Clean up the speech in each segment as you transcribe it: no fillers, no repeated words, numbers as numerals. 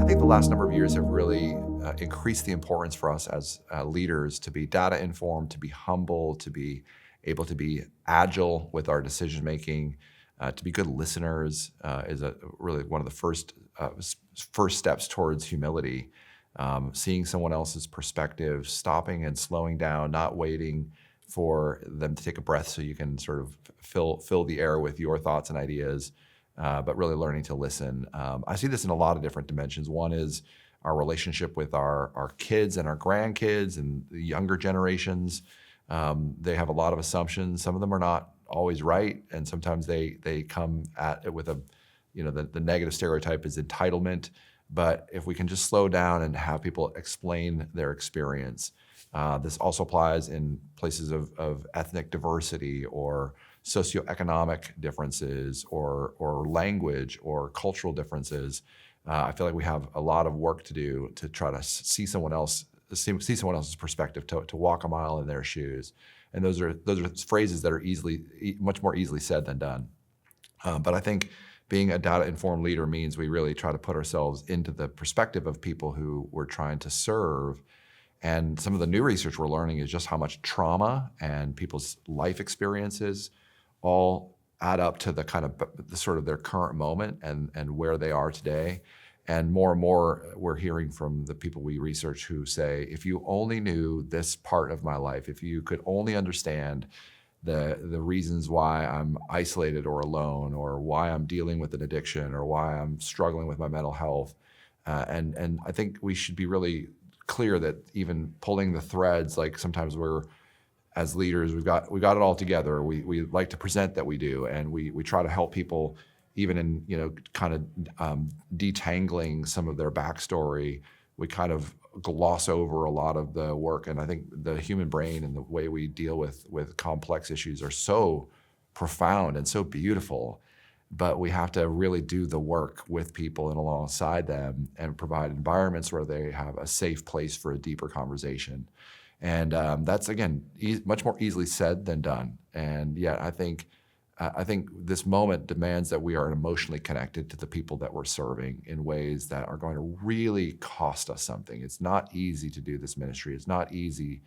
think the last number of years have really increased the importance for us as leaders to be data informed, to be humble, to be able to be agile with our decision making, to be good listeners is really one of the first steps towards humility. Seeing someone else's perspective, stopping and slowing down, not waiting for them to take a breath so you can sort of fill the air with your thoughts and ideas, but really learning to listen. I see this in a lot of different dimensions. One is our relationship with our kids and our grandkids and the younger generations. They have a lot of assumptions. Some of them are not always right, and sometimes they come at it with the negative stereotype is entitlement. But if we can just slow down and have people explain their experience, this also applies in places of ethnic diversity or socioeconomic differences or language or cultural differences. I feel like we have a lot of work to do to try to see someone else's perspective, to walk a mile in their shoes. And those are phrases that are much more easily said than done. But I think being a data-informed leader means we really try to put ourselves into the perspective of people who we're trying to serve. And some of the new research we're learning is just how much trauma and people's life experiences all add up to the kind of the sort of their current moment and where they are today. And more we're hearing from the people we research who say, if you only knew this part of my life, if you could only understand the reasons why I'm isolated or alone, or why I'm dealing with an addiction, or why I'm struggling with my mental health. And I think we should be really clear that even pulling the threads, like sometimes we're, as leaders, we got it all together. We like to present that we do, and we try to help people even in kind of detangling some of their backstory. We kind of gloss over a lot of the work, and I think the human brain and the way we deal with complex issues are so profound and so beautiful, but we have to really do the work with people and alongside them and provide environments where they have a safe place for a deeper conversation. And that's, again, much more easily said than done. And yet I think this moment demands that we are emotionally connected to the people that we're serving in ways that are going to really cost us something. It's not easy to do this ministry. It's not easy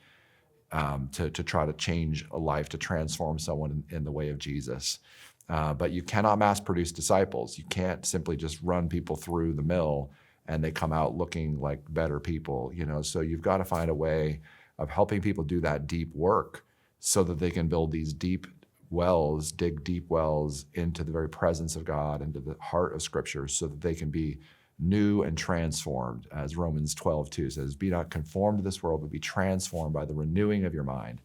to try to change a life, to transform someone in the way of Jesus. But you cannot mass produce disciples. You can't simply just run people through the mill and they come out looking like better people. So you've got to find a way of helping people do that deep work so that they can build these dig deep wells into the very presence of God, into the heart of Scripture, so that they can be new and transformed. As Romans 12:2 says, be not conformed to this world, but be transformed by the renewing of your mind.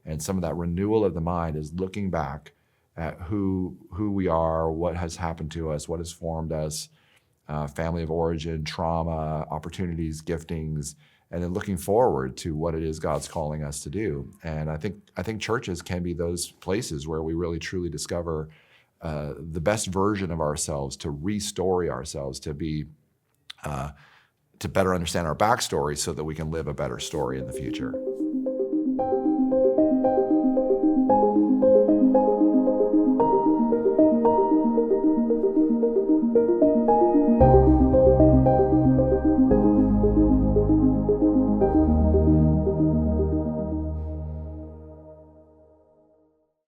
And some of that renewal of the mind is looking back at who we are, what has happened to us, what has formed us, family of origin, trauma, opportunities, giftings, and then looking forward to what it is God's calling us to do. And I think churches can be those places where we really truly discover the best version of ourselves, to restory ourselves, to better understand our backstory so that we can live a better story in the future.